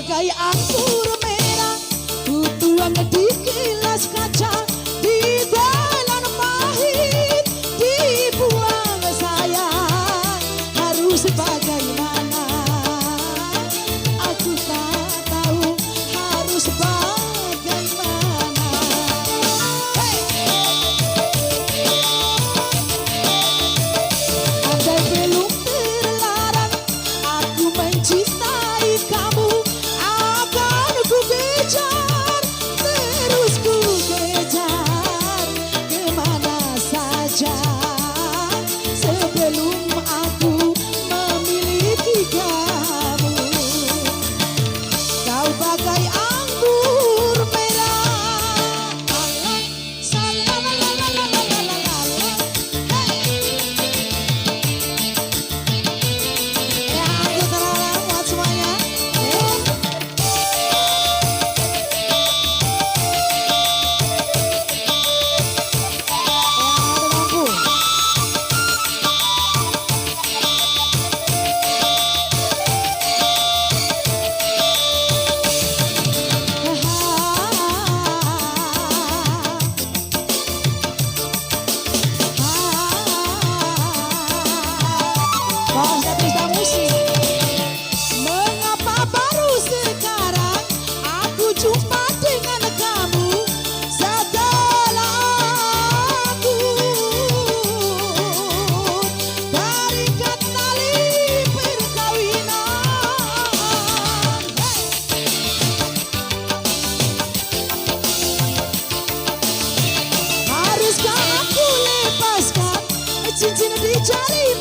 bagai anggur merah, tutuan di gelas kaca, ditelan pahit, dibuang sayang. Harus bagaimana? Aku tak tahu harus bagaimana. Andai belum terlarang aku mencintai kamu, akan ku kejar, terus ku kejar kemana saja sebelum aku memiliki kamu. Kau bagai anggur merah. Ya, aku terlarang buat semuanya. Ada lampu. Bos Pesta Musik. Mengapa baru sekarang aku jumpa dengan kamu setelah aku tarikan tali perkawinan? Haruskah aku lepaskan cincin di jari?